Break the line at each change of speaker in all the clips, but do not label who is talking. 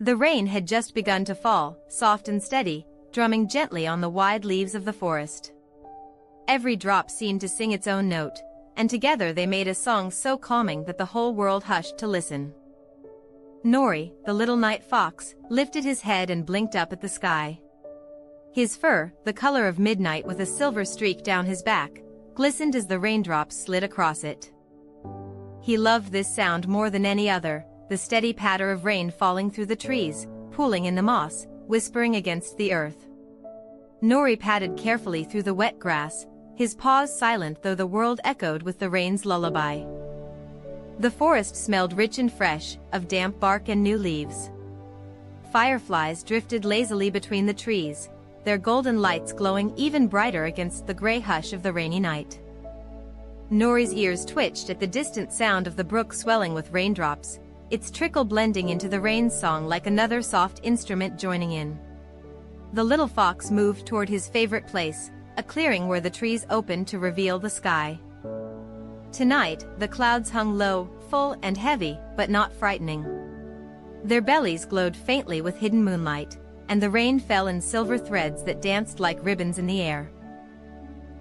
The rain had just begun to fall, soft and steady, drumming gently on the wide leaves of the forest. Every drop seemed to sing its own note, and together they made a song so calming that the whole world hushed to listen. Nori, the little night fox, lifted his head and blinked up at the sky. His fur, the color of midnight with a silver streak down his back, glistened as the raindrops slid across it. He loved this sound more than any other, the steady patter of rain falling through the trees, pooling in the moss, whispering against the earth. Nori padded carefully through the wet grass, his paws silent though the world echoed with the rain's lullaby. The forest smelled rich and fresh, of damp bark and new leaves. Fireflies drifted lazily between the trees, their golden lights glowing even brighter against the gray hush of the rainy night. Nori's ears twitched at the distant sound of the brook swelling with raindrops, its trickle blending into the rain's song like another soft instrument joining in. The little fox moved toward his favorite place, a clearing where the trees opened to reveal the sky. Tonight, the clouds hung low, full and heavy, but not frightening. Their bellies glowed faintly with hidden moonlight, and the rain fell in silver threads that danced like ribbons in the air.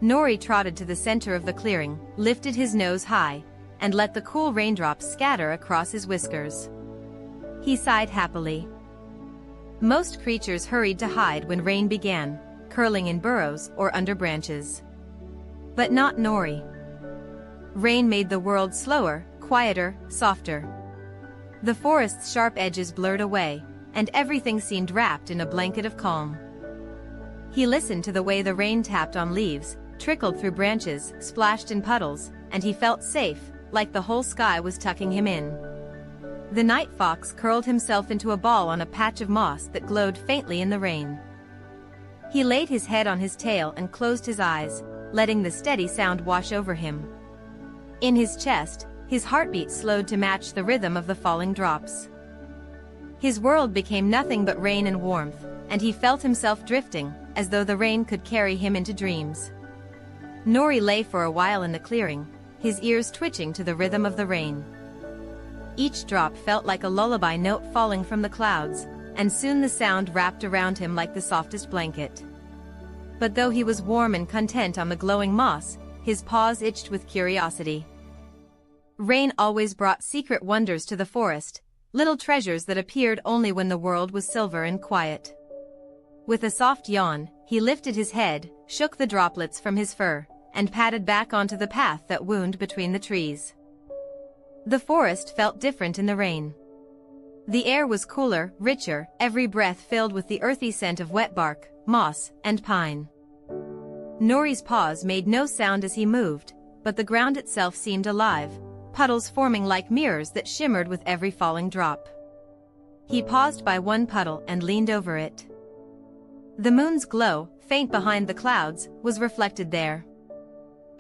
Nori trotted to the center of the clearing, lifted his nose high, and let the cool raindrops scatter across his whiskers. He sighed happily. Most creatures hurried to hide when rain began, curling in burrows or under branches. But not Nori. Rain made the world slower, quieter, softer. The forest's sharp edges blurred away, and everything seemed wrapped in a blanket of calm. He listened to the way the rain tapped on leaves, trickled through branches, splashed in puddles, and he felt safe, like the whole sky was tucking him in. The night fox curled himself into a ball on a patch of moss that glowed faintly in the rain. He laid his head on his tail and closed his eyes, letting the steady sound wash over him. In his chest, his heartbeat slowed to match the rhythm of the falling drops. His world became nothing but rain and warmth, and he felt himself drifting, as though the rain could carry him into dreams. Nori lay for a while in the clearing, his ears twitching to the rhythm of the rain. Each drop felt like a lullaby note falling from the clouds, and soon the sound wrapped around him like the softest blanket. But though he was warm and content on the glowing moss, his paws itched with curiosity. Rain always brought secret wonders to the forest, little treasures that appeared only when the world was silver and quiet. With a soft yawn, he lifted his head, shook the droplets from his fur, and padded back onto the path that wound between the trees. The forest felt different in the rain. The air was cooler, richer, every breath filled with the earthy scent of wet bark, moss, and pine. Nori's paws made no sound as he moved, but the ground itself seemed alive, puddles forming like mirrors that shimmered with every falling drop. He paused by one puddle and leaned over it. The moon's glow, faint behind the clouds, was reflected there.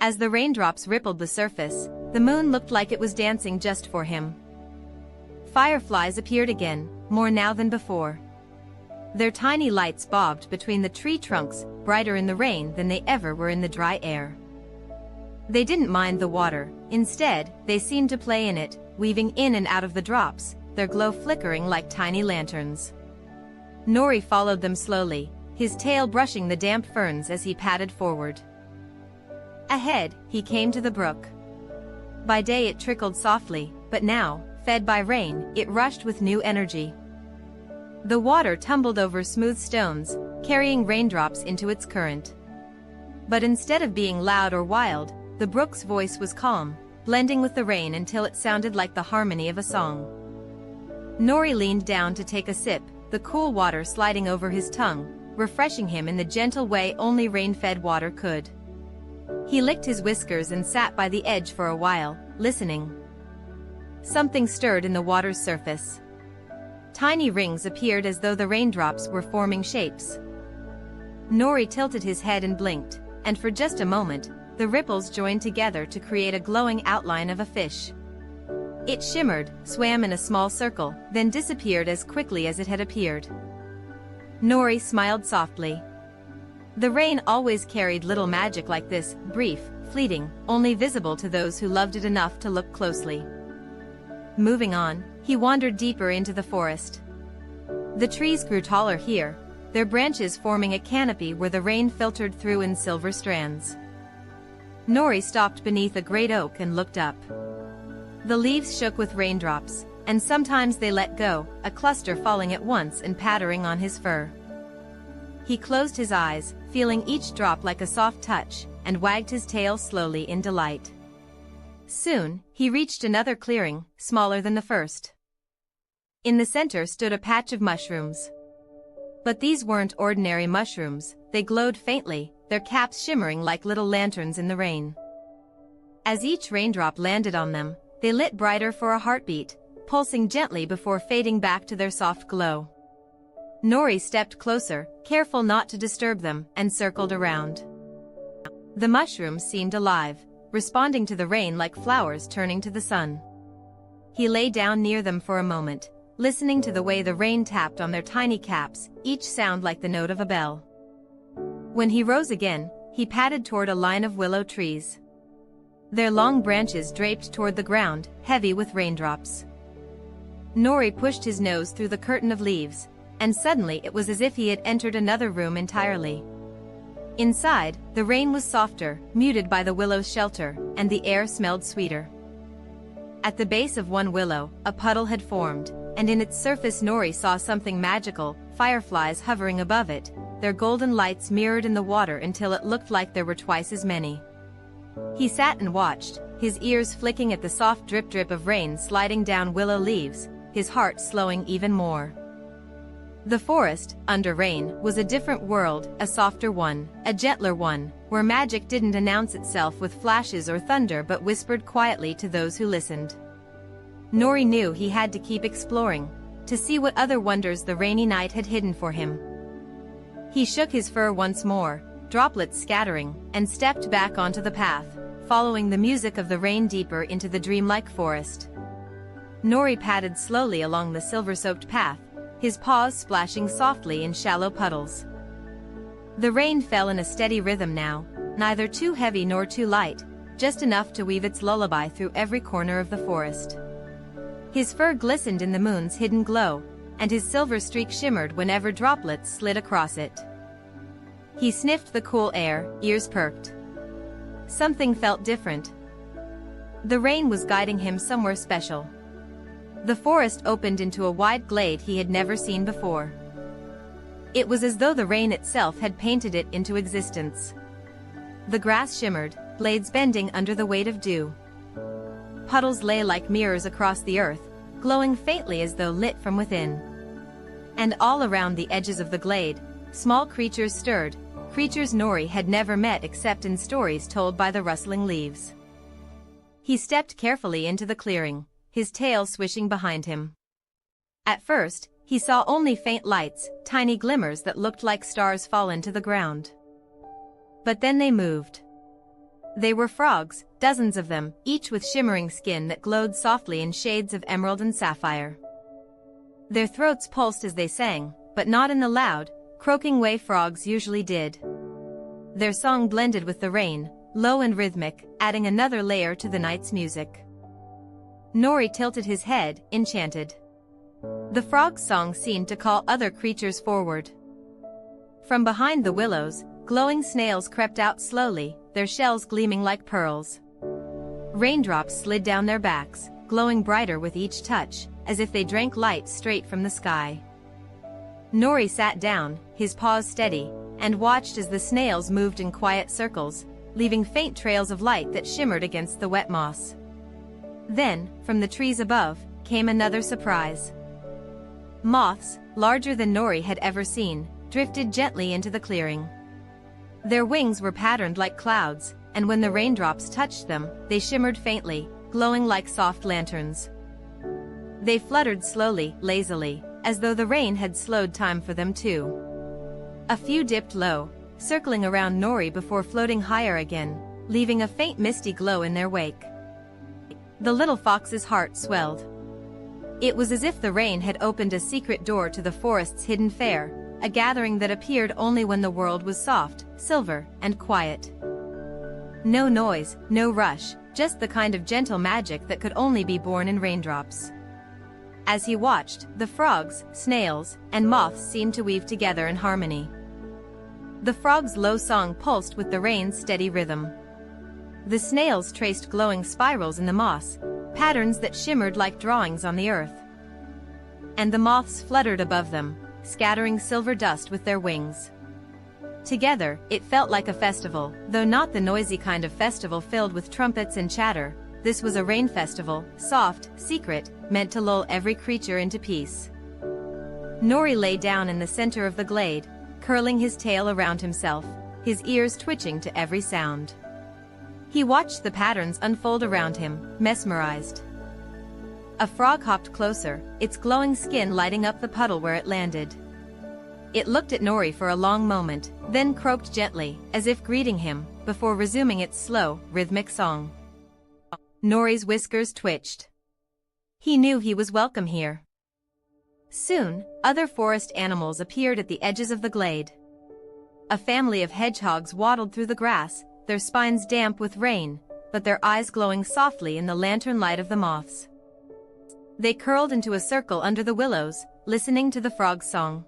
As the raindrops rippled the surface, the moon looked like it was dancing just for him. Fireflies appeared again, more now than before. Their tiny lights bobbed between the tree trunks, brighter in the rain than they ever were in the dry air. They didn't mind the water, instead, they seemed to play in it, weaving in and out of the drops, their glow flickering like tiny lanterns. Nori followed them slowly, his tail brushing the damp ferns as he padded forward. Ahead, he came to the brook. By day it trickled softly, but now, fed by rain, it rushed with new energy. The water tumbled over smooth stones, carrying raindrops into its current. But instead of being loud or wild, the brook's voice was calm, blending with the rain until it sounded like the harmony of a song. Nori leaned down to take a sip, the cool water sliding over his tongue, refreshing him in the gentle way only rain-fed water could. He licked his whiskers and sat by the edge for a while, listening. Something stirred in the water's surface. Tiny rings appeared as though the raindrops were forming shapes. Nori tilted his head and blinked, and for just a moment, the ripples joined together to create a glowing outline of a fish. It shimmered, swam in a small circle, then disappeared as quickly as it had appeared. Nori smiled softly. The rain always carried little magic like this, brief, fleeting, only visible to those who loved it enough to look closely. Moving on, he wandered deeper into the forest. The trees grew taller here, their branches forming a canopy where the rain filtered through in silver strands. Nori stopped beneath a great oak and looked up. The leaves shook with raindrops, and sometimes they let go, a cluster falling at once and pattering on his fur. He closed his eyes, feeling each drop like a soft touch, and wagged his tail slowly in delight. Soon, he reached another clearing, smaller than the first. In the center stood a patch of mushrooms. But these weren't ordinary mushrooms, they glowed faintly, their caps shimmering like little lanterns in the rain. As each raindrop landed on them, they lit brighter for a heartbeat, pulsing gently before fading back to their soft glow. Nori stepped closer, careful not to disturb them, and circled around. The mushrooms seemed alive, responding to the rain like flowers turning to the sun. He lay down near them for a moment, listening to the way the rain tapped on their tiny caps, each sound like the note of a bell. When he rose again, he padded toward a line of willow trees. Their long branches draped toward the ground, heavy with raindrops. Nori pushed his nose through the curtain of leaves, and suddenly it was as if he had entered another room entirely. Inside, the rain was softer, muted by the willow's shelter, and the air smelled sweeter. At the base of one willow, a puddle had formed, and in its surface Nori saw something magical, fireflies hovering above it, their golden lights mirrored in the water until it looked like there were twice as many. He sat and watched, his ears flicking at the soft drip-drip of rain sliding down willow leaves, his heart slowing even more. The forest, under rain, was a different world, a softer one, a gentler one, where magic didn't announce itself with flashes or thunder but whispered quietly to those who listened. Nori knew he had to keep exploring, to see what other wonders the rainy night had hidden for him. He shook his fur once more, droplets scattering, and stepped back onto the path, following the music of the rain deeper into the dreamlike forest. Nori padded slowly along the silver-soaked path, his paws splashing softly in shallow puddles. The rain fell in a steady rhythm now, neither too heavy nor too light, just enough to weave its lullaby through every corner of the forest. His fur glistened in the moon's hidden glow, and his silver streak shimmered whenever droplets slid across it. He sniffed the cool air, ears perked. Something felt different. The rain was guiding him somewhere special. The forest opened into a wide glade he had never seen before. It was as though the rain itself had painted it into existence. The grass shimmered, blades bending under the weight of dew. Puddles lay like mirrors across the earth, glowing faintly as though lit from within. And all around the edges of the glade, small creatures stirred, creatures Nori had never met except in stories told by the rustling leaves. He stepped carefully into the clearing, his tail swishing behind him. At first, he saw only faint lights, tiny glimmers that looked like stars fallen to the ground. But then they moved. They were frogs, dozens of them, each with shimmering skin that glowed softly in shades of emerald and sapphire. Their throats pulsed as they sang, but not in the loud, croaking way frogs usually did. Their song blended with the rain, low and rhythmic, adding another layer to the night's music. Nori tilted his head, enchanted. The frog's song seemed to call other creatures forward. From behind the willows, glowing snails crept out slowly, their shells gleaming like pearls. Raindrops slid down their backs, glowing brighter with each touch, as if they drank light straight from the sky. Nori sat down, his paws steady, and watched as the snails moved in quiet circles, leaving faint trails of light that shimmered against the wet moss. Then, from the trees above, came another surprise. Moths, larger than Nori had ever seen, drifted gently into the clearing. Their wings were patterned like clouds, and when the raindrops touched them, they shimmered faintly, glowing like soft lanterns. They fluttered slowly, lazily, as though the rain had slowed time for them too. A few dipped low, circling around Nori before floating higher again, leaving a faint misty glow in their wake. The little fox's heart swelled. It was as if the rain had opened a secret door to the forest's hidden fair, a gathering that appeared only when the world was soft, silver, and quiet. No noise, no rush, just the kind of gentle magic that could only be born in raindrops. As he watched, the frogs, snails, and moths seemed to weave together in harmony. The frog's low song pulsed with the rain's steady rhythm. The snails traced glowing spirals in the moss, patterns that shimmered like drawings on the earth. And the moths fluttered above them, scattering silver dust with their wings. Together, it felt like a festival, though not the noisy kind of festival filled with trumpets and chatter. This was a rain festival, soft, secret, meant to lull every creature into peace. Nori lay down in the center of the glade, curling his tail around himself, his ears twitching to every sound. He watched the patterns unfold around him, mesmerized. A frog hopped closer, its glowing skin lighting up the puddle where it landed. It looked at Nori for a long moment, then croaked gently, as if greeting him, before resuming its slow, rhythmic song. Nori's whiskers twitched. He knew he was welcome here. Soon, other forest animals appeared at the edges of the glade. A family of hedgehogs waddled through the grass, their spines damp with rain, but their eyes glowing softly in the lantern light of the moths. They curled into a circle under the willows, listening to the frog's song.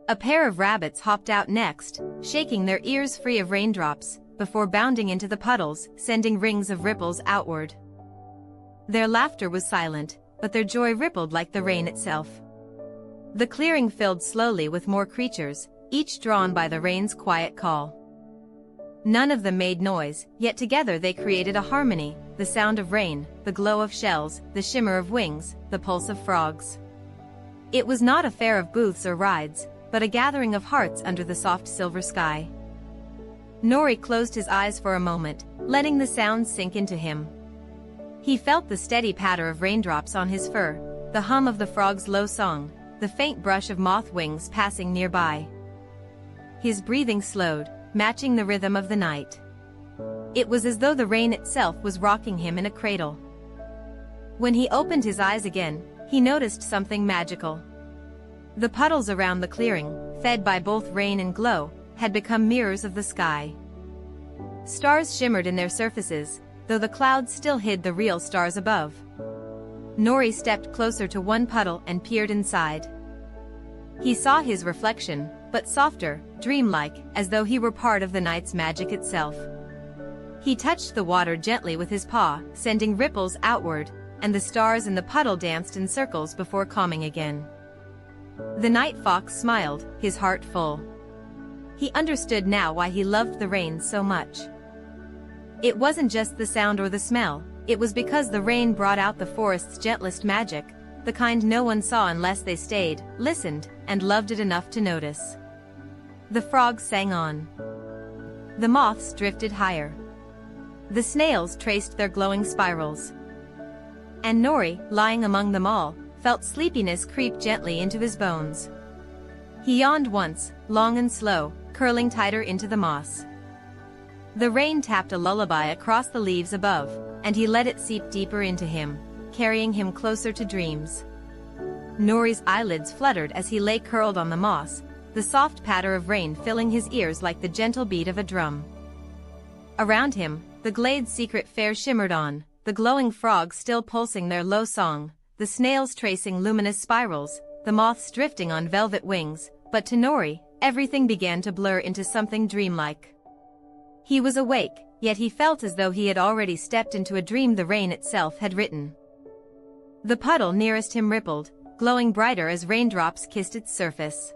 A pair of rabbits hopped out next, shaking their ears free of raindrops, before bounding into the puddles, sending rings of ripples outward. Their laughter was silent, but their joy rippled like the rain itself. The clearing filled slowly with more creatures, each drawn by the rain's quiet call. None of them made noise, yet together they created a harmony, the sound of rain, the glow of shells, the shimmer of wings, the pulse of frogs. It was not a fair of booths or rides, but a gathering of hearts under the soft silver sky. Nori closed his eyes for a moment, letting the sounds sink into him. He felt the steady patter of raindrops on his fur, the hum of the frog's low song, the faint brush of moth wings passing nearby. His breathing slowed, matching the rhythm of the night. It was as though the rain itself was rocking him in a cradle. When he opened his eyes again, he noticed something magical. The puddles around the clearing, fed by both rain and glow, had become mirrors of the sky. Stars shimmered in their surfaces, though the clouds still hid the real stars above. Nori stepped closer to one puddle and peered inside. He saw his reflection, but softer, dreamlike, as though he were part of the night's magic itself. He touched the water gently with his paw, sending ripples outward, and the stars in the puddle danced in circles before calming again. The night fox smiled, his heart full. He understood now why he loved the rain so much. It wasn't just the sound or the smell, it was because the rain brought out the forest's gentlest magic, the kind no one saw unless they stayed, listened, and loved it enough to notice. The frogs sang on. The moths drifted higher. The snails traced their glowing spirals. And Nori, lying among them all, felt sleepiness creep gently into his bones. He yawned once, long and slow, curling tighter into the moss. The rain tapped a lullaby across the leaves above, and he let it seep deeper into him, carrying him closer to dreams. Nori's eyelids fluttered as he lay curled on the moss, the soft patter of rain filling his ears like the gentle beat of a drum. Around him, the glade's secret fair shimmered on, the glowing frogs still pulsing their low song, the snails tracing luminous spirals, the moths drifting on velvet wings, but to Nori, everything began to blur into something dreamlike. He was awake, yet he felt as though he had already stepped into a dream the rain itself had written. The puddle nearest him rippled, glowing brighter as raindrops kissed its surface.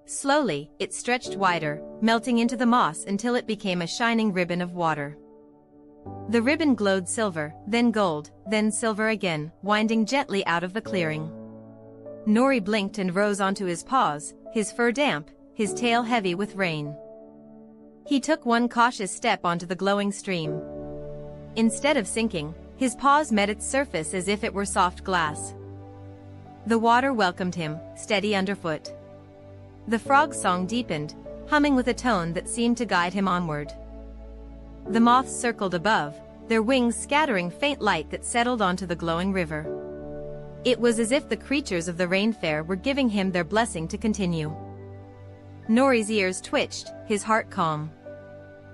Slowly, it stretched wider, melting into the moss until it became a shining ribbon of water. The ribbon glowed silver, then gold, then silver again, winding gently out of the clearing. Nori blinked and rose onto his paws, his fur damp, his tail heavy with rain. He took one cautious step onto the glowing stream. Instead of sinking, his paws met its surface as if it were soft glass. The water welcomed him, steady underfoot. The frog's song deepened, humming with a tone that seemed to guide him onward. The moths circled above, their wings scattering faint light that settled onto the glowing river. It was as if the creatures of the rain fair were giving him their blessing to continue. Nori's ears twitched, his heart calm.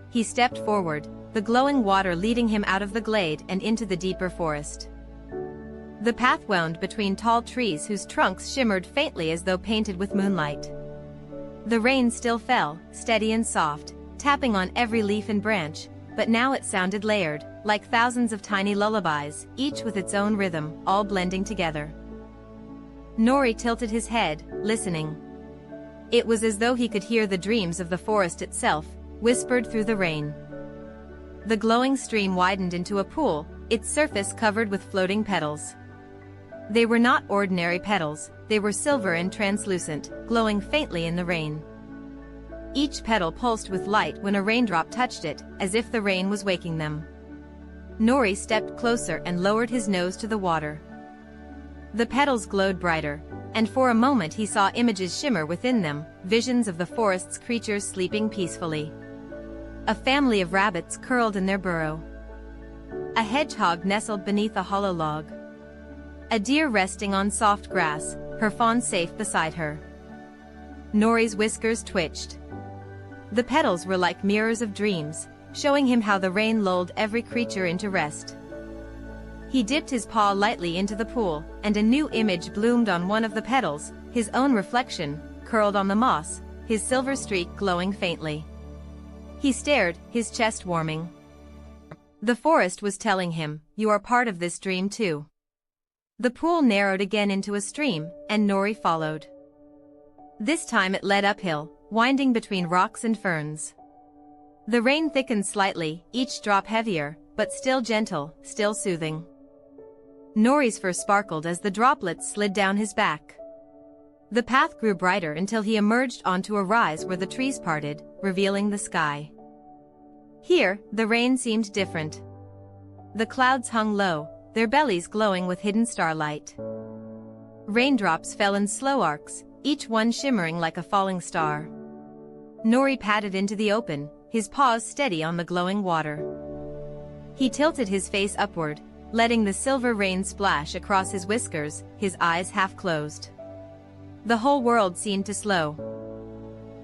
He stepped forward, the glowing water leading him out of the glade and into the deeper forest. The path wound between tall trees whose trunks shimmered faintly as though painted with moonlight. The rain still fell, steady and soft, tapping on every leaf and branch, but now it sounded layered, like thousands of tiny lullabies, each with its own rhythm, all blending together. Nori tilted his head, listening. It was as though he could hear the dreams of the forest itself, whispered through the rain. The glowing stream widened into a pool, its surface covered with floating petals. They were not ordinary petals, they were silver and translucent, glowing faintly in the rain. Each petal pulsed with light when a raindrop touched it, as if the rain was waking them. Nori stepped closer and lowered his nose to the water. The petals glowed brighter, and for a moment he saw images shimmer within them, visions of the forest's creatures sleeping peacefully. A family of rabbits curled in their burrow. A hedgehog nestled beneath a hollow log. A deer resting on soft grass, her fawn safe beside her. Nori's whiskers twitched. The petals were like mirrors of dreams, showing him how the rain lulled every creature into rest. He dipped his paw lightly into the pool, and a new image bloomed on one of the petals, his own reflection, curled on the moss, his silver streak glowing faintly. He stared, his chest warming. The forest was telling him, "You are part of this dream too." The pool narrowed again into a stream, and Nori followed. This time it led uphill, winding between rocks and ferns. The rain thickened slightly, each drop heavier, but still gentle, still soothing. Nori's fur sparkled as the droplets slid down his back. The path grew brighter until he emerged onto a rise where the trees parted, revealing the sky. Here, the rain seemed different. The clouds hung low, their bellies glowing with hidden starlight. Raindrops fell in slow arcs, each one shimmering like a falling star. Nori padded into the open, his paws steady on the glowing water. He tilted his face upward, letting the silver rain splash across his whiskers, his eyes half closed. The whole world seemed to slow.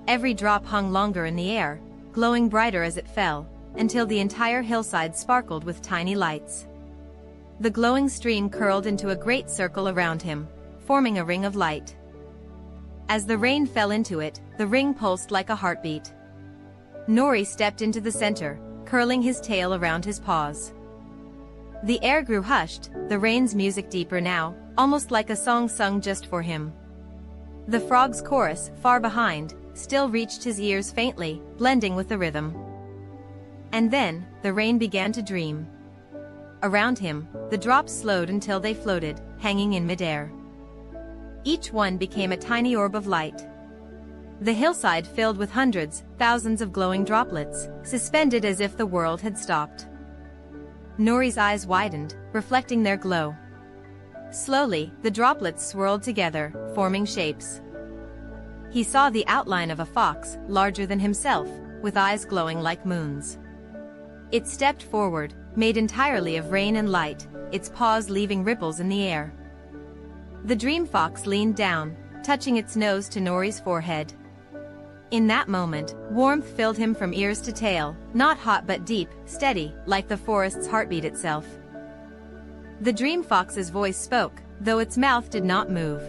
Every drop hung longer in the air, glowing brighter as it fell, until the entire hillside sparkled with tiny lights. The glowing stream curled into a great circle around him, forming a ring of light. As the rain fell into it, the ring pulsed like a heartbeat. Nori stepped into the center, curling his tail around his paws. The air grew hushed, the rain's music deeper now, almost like a song sung just for him. The frog's chorus, far behind, still reached his ears faintly, blending with the rhythm. And then, the rain began to dream. Around him, the drops slowed until they floated, hanging in midair. Each one became a tiny orb of light. The hillside filled with hundreds, thousands of glowing droplets, suspended as if the world had stopped. Nori's eyes widened, reflecting their glow. Slowly, the droplets swirled together, forming shapes. He saw the outline of a fox, larger than himself, with eyes glowing like moons. It stepped forward, made entirely of rain and light, its paws leaving ripples in the air. The dream fox leaned down, touching its nose to Nori's forehead. In that moment, warmth filled him from ears to tail, not hot but deep, steady, like the forest's heartbeat itself. The dream fox's voice spoke, though its mouth did not move.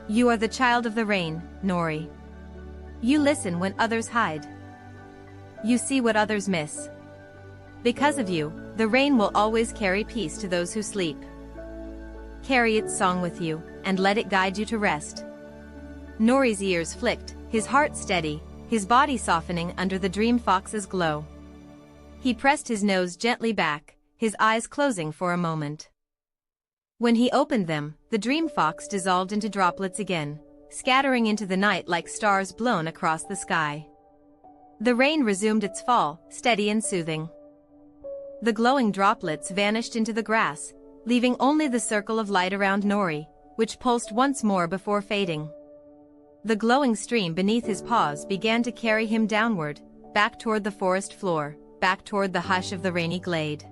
"You are the child of the rain, Nori. You listen when others hide. You see what others miss. Because of you, the rain will always carry peace to those who sleep. Carry its song with you, and let it guide you to rest." Nori's ears flicked, his heart steady, his body softening under the dream fox's glow. He pressed his nose gently back, his eyes closing for a moment. When he opened them, the dream fox dissolved into droplets again, scattering into the night like stars blown across the sky. The rain resumed its fall, steady and soothing. The glowing droplets vanished into the grass, leaving only the circle of light around Nori, which pulsed once more before fading. The glowing stream beneath his paws began to carry him downward, back toward the forest floor, back toward the hush of the rainy glade.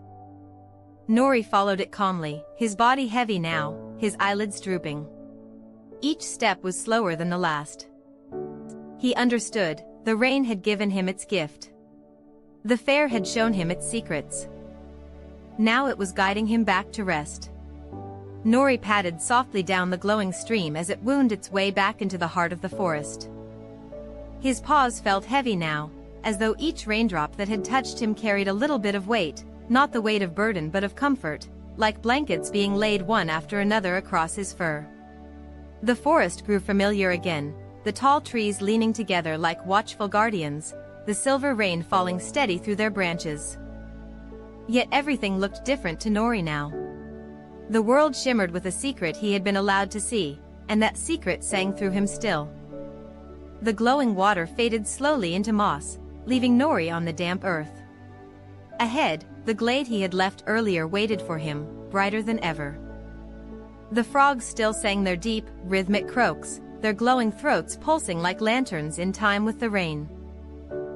Nori followed it calmly, his body heavy now, his eyelids drooping. Each step was slower than the last. He understood, the rain had given him its gift. The fair had shown him its secrets. Now it was guiding him back to rest. Nori padded softly down the glowing stream as it wound its way back into the heart of the forest. His paws felt heavy now, as though each raindrop that had touched him carried a little bit of weight, not the weight of burden but of comfort, like blankets being laid one after another across his fur. The forest grew familiar again, the tall trees leaning together like watchful guardians, the silver rain falling steady through their branches. Yet everything looked different to Nori now. The world shimmered with a secret he had been allowed to see, and that secret sang through him still. The glowing water faded slowly into moss, leaving Nori on the damp earth. Ahead, the glade he had left earlier waited for him, brighter than ever. The frogs still sang their deep, rhythmic croaks, their glowing throats pulsing like lanterns in time with the rain.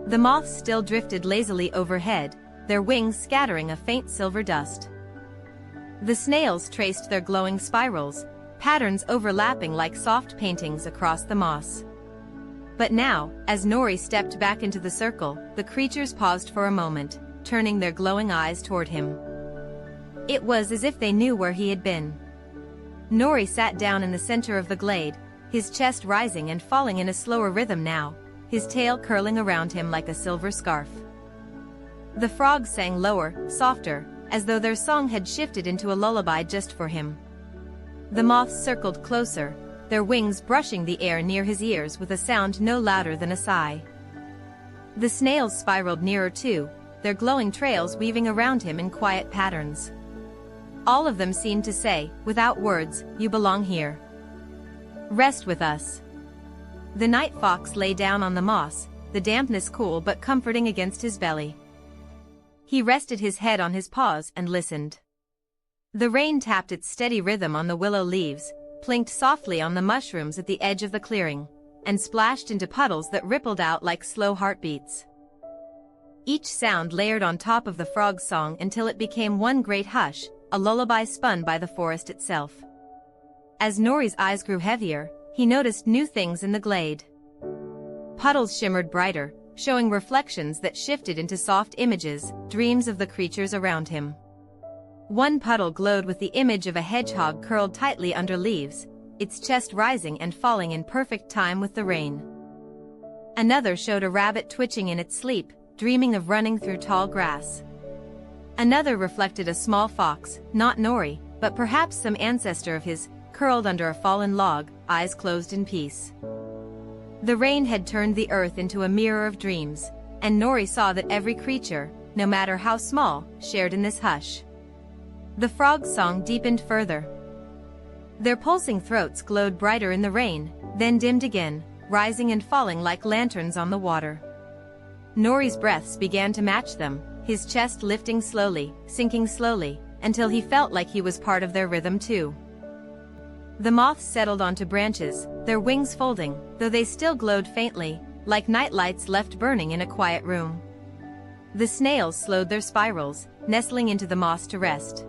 The moths still drifted lazily overhead, their wings scattering a faint silver dust. The snails traced their glowing spirals, patterns overlapping like soft paintings across the moss. But now, as Nori stepped back into the circle, the creatures paused for a moment, turning their glowing eyes toward him. It was as if they knew where he had been. Nori sat down in the center of the glade, his chest rising and falling in a slower rhythm now, his tail curling around him like a silver scarf. The frogs sang lower, softer, as though their song had shifted into a lullaby just for him. The moths circled closer, their wings brushing the air near his ears with a sound no louder than a sigh. The snails spiraled nearer too, their glowing trails weaving around him in quiet patterns. All of them seemed to say, without words, "You belong here. Rest with us." The night fox lay down on the moss, the dampness cool but comforting against his belly. He rested his head on his paws and listened. The rain tapped its steady rhythm on the willow leaves, plinked softly on the mushrooms at the edge of the clearing, and splashed into puddles that rippled out like slow heartbeats. Each sound layered on top of the frog's song until it became one great hush, a lullaby spun by the forest itself. As Nori's eyes grew heavier, he noticed new things in the glade. Puddles shimmered brighter, showing reflections that shifted into soft images, dreams of the creatures around him. One puddle glowed with the image of a hedgehog curled tightly under leaves, its chest rising and falling in perfect time with the rain. Another showed a rabbit twitching in its sleep, dreaming of running through tall grass. Another reflected a small fox, not Nori, but perhaps some ancestor of his, curled under a fallen log, eyes closed in peace. The rain had turned the earth into a mirror of dreams, and Nori saw that every creature, no matter how small, shared in this hush. The frog's song deepened further. Their pulsing throats glowed brighter in the rain, then dimmed again, rising and falling like lanterns on the water. Nori's breaths began to match them, his chest lifting slowly, sinking slowly, until he felt like he was part of their rhythm too. The moths settled onto branches, their wings folding, though they still glowed faintly, like night lights left burning in a quiet room. The snails slowed their spirals, nestling into the moss to rest.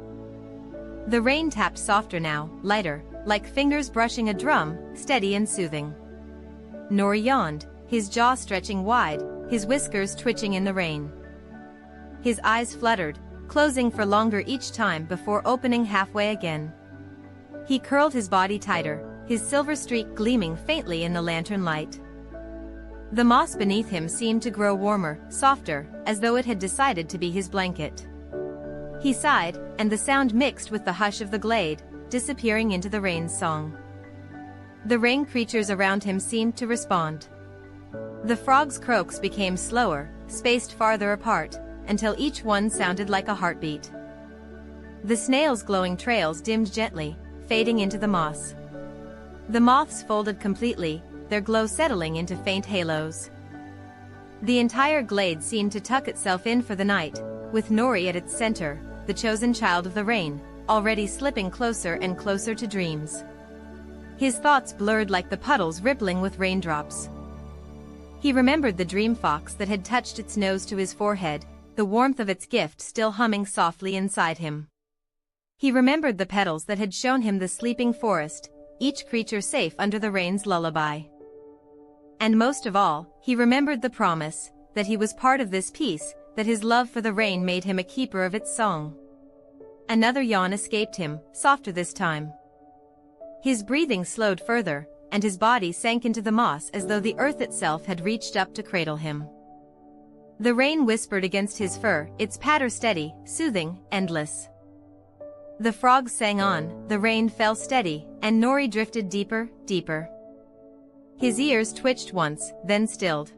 The rain tapped softer now, lighter, like fingers brushing a drum, steady and soothing. Nori yawned, his jaw stretching wide, his whiskers twitching in the rain. His eyes fluttered, closing for longer each time before opening halfway again. He curled his body tighter, his silver streak gleaming faintly in the lantern light. The moss beneath him seemed to grow warmer, softer, as though it had decided to be his blanket. He sighed, and the sound mixed with the hush of the glade, disappearing into the rain's song. The rain creatures around him seemed to respond. The frog's croaks became slower, spaced farther apart, until each one sounded like a heartbeat. The snails' glowing trails dimmed gently, fading into the moss. The moths folded completely, their glow settling into faint halos. The entire glade seemed to tuck itself in for the night, with Nori at its center, the chosen child of the rain, already slipping closer and closer to dreams. His thoughts blurred like the puddles rippling with raindrops. He remembered the dream fox that had touched its nose to his forehead, the warmth of its gift still humming softly inside him. He remembered the petals that had shown him the sleeping forest, each creature safe under the rain's lullaby. And most of all, he remembered the promise, that he was part of this peace, that his love for the rain made him a keeper of its song. Another yawn escaped him, softer this time. His breathing slowed further, and his body sank into the moss as though the earth itself had reached up to cradle him. The rain whispered against his fur, its patter steady, soothing, endless. The frogs sang on, the rain fell steady, and Nori drifted deeper, deeper. His ears twitched once, then stilled.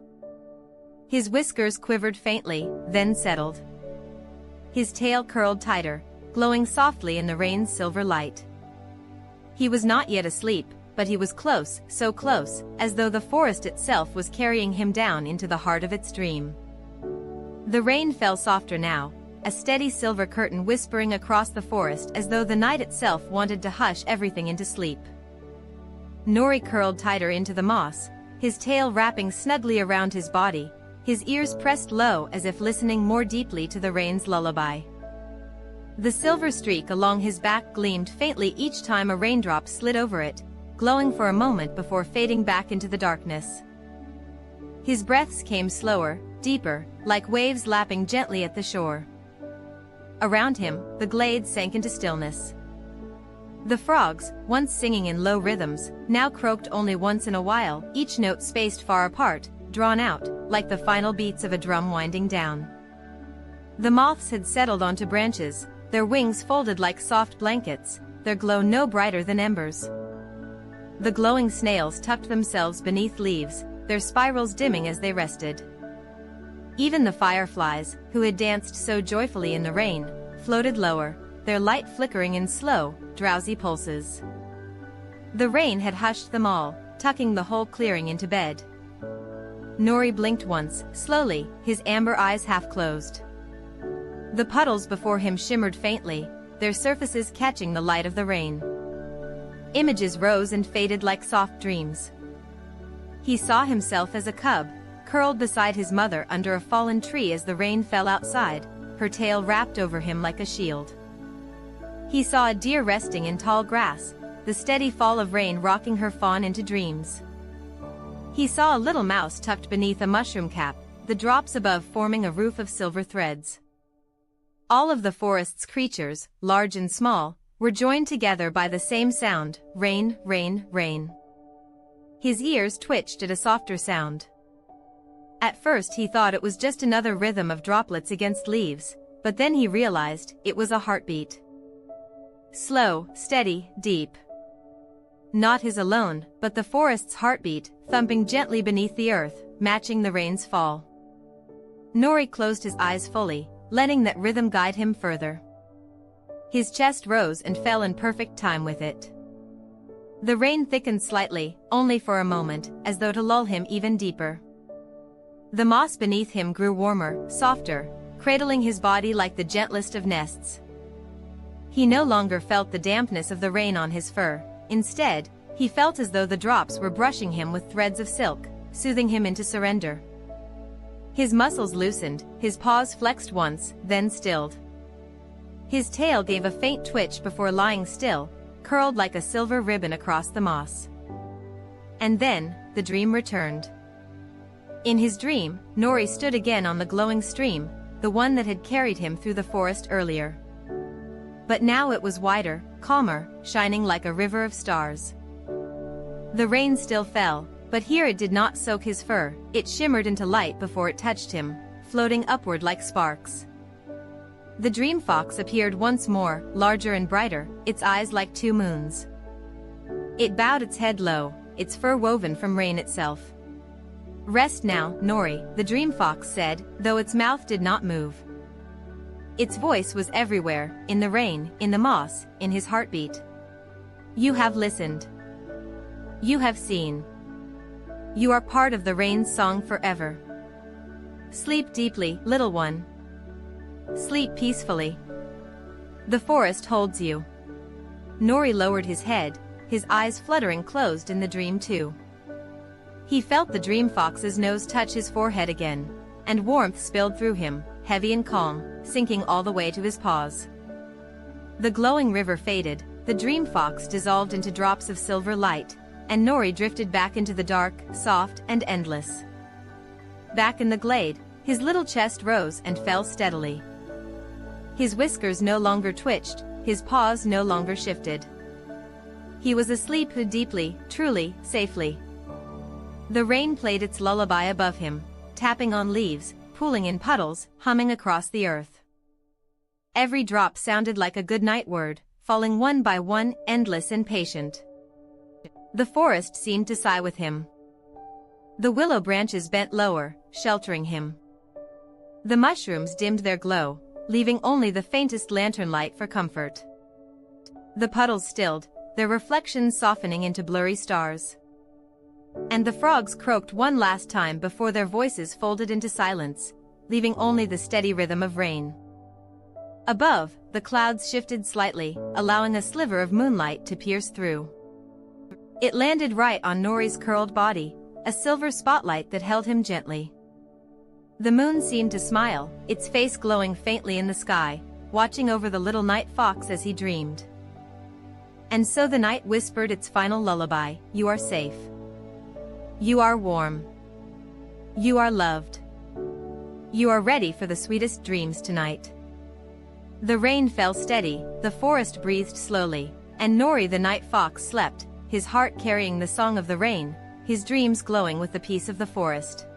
His whiskers quivered faintly, then settled. His tail curled tighter, glowing softly in the rain's silver light. He was not yet asleep, but he was close, so close, as though the forest itself was carrying him down into the heart of its dream. The rain fell softer now, a steady silver curtain whispering across the forest as though the night itself wanted to hush everything into sleep. Nori curled tighter into the moss, his tail wrapping snugly around his body, his ears pressed low as if listening more deeply to the rain's lullaby. The silver streak along his back gleamed faintly each time a raindrop slid over it, glowing for a moment before fading back into the darkness. His breaths came slower, deeper, like waves lapping gently at the shore. Around him, the glade sank into stillness. The frogs, once singing in low rhythms, now croaked only once in a while, each note spaced far apart, drawn out, like the final beats of a drum winding down. The moths had settled onto branches, their wings folded like soft blankets, their glow no brighter than embers. The glowing snails tucked themselves beneath leaves, their spirals dimming as they rested. Even the fireflies, who had danced so joyfully in the rain, floated lower, their light flickering in slow, drowsy pulses. The rain had hushed them all, tucking the whole clearing into bed. Nori blinked once, slowly, his amber eyes half closed. The puddles before him shimmered faintly, their surfaces catching the light of the rain. Images rose and faded like soft dreams. He saw himself as a cub, curled beside his mother under a fallen tree as the rain fell outside, her tail wrapped over him like a shield. He saw a deer resting in tall grass, the steady fall of rain rocking her fawn into dreams. He saw a little mouse tucked beneath a mushroom cap, the drops above forming a roof of silver threads. All of the forest's creatures, large and small, were joined together by the same sound, rain, rain, rain. His ears twitched at a softer sound. At first he thought it was just another rhythm of droplets against leaves, but then he realized it was a heartbeat. Slow, steady, deep. Not his alone, but the forest's heartbeat, thumping gently beneath the earth, matching the rain's fall. Nori closed his eyes fully, letting that rhythm guide him further. His chest rose and fell in perfect time with it. The rain thickened slightly, only for a moment, as though to lull him even deeper. The moss beneath him grew warmer, softer, cradling his body like the gentlest of nests. He no longer felt the dampness of the rain on his fur. Instead, he felt as though the drops were brushing him with threads of silk, soothing him into surrender. His muscles loosened, his paws flexed once, then stilled. His tail gave a faint twitch before lying still, curled like a silver ribbon across the moss. And then, the dream returned. In his dream, Nori stood again on the glowing stream, the one that had carried him through the forest earlier. But now it was wider, calmer, shining like a river of stars. The rain still fell, but here it did not soak his fur, it shimmered into light before it touched him, floating upward like sparks. The dream fox appeared once more, larger and brighter, its eyes like two moons. It bowed its head low, its fur woven from rain itself. "Rest now, Nori," the dream fox said, though its mouth did not move. Its voice was everywhere, in the rain, in the moss, in his heartbeat. "You have listened. You have seen. You are part of the rain's song forever. Sleep deeply, little one. Sleep peacefully. The forest holds you." Nori lowered his head, his eyes fluttering closed in the dream too. He felt the dream fox's nose touch his forehead again, and warmth spilled through him, heavy and calm, sinking all the way to his paws. The glowing river faded, the dream fox dissolved into drops of silver light, and Nori drifted back into the dark, soft, and endless. Back in the glade, his little chest rose and fell steadily. His whiskers no longer twitched, his paws no longer shifted. He was asleep deeply, truly, safely. The rain played its lullaby above him, tapping on leaves, pooling in puddles, humming across the earth. Every drop sounded like a good-night word, falling one by one, endless and patient. The forest seemed to sigh with him. The willow branches bent lower, sheltering him. The mushrooms dimmed their glow, leaving only the faintest lantern light for comfort. The puddles stilled, their reflections softening into blurry stars. And the frogs croaked one last time before their voices folded into silence, leaving only the steady rhythm of rain. Above, the clouds shifted slightly, allowing a sliver of moonlight to pierce through. It landed right on Nori's curled body, a silver spotlight that held him gently. The moon seemed to smile, its face glowing faintly in the sky, watching over the little night fox as he dreamed. And so the night whispered its final lullaby, "You are safe. You are warm. You are loved. You are ready for the sweetest dreams tonight." The rain fell steady, the forest breathed slowly, and Nori the night fox slept, his heart carrying the song of the rain, his dreams glowing with the peace of the forest.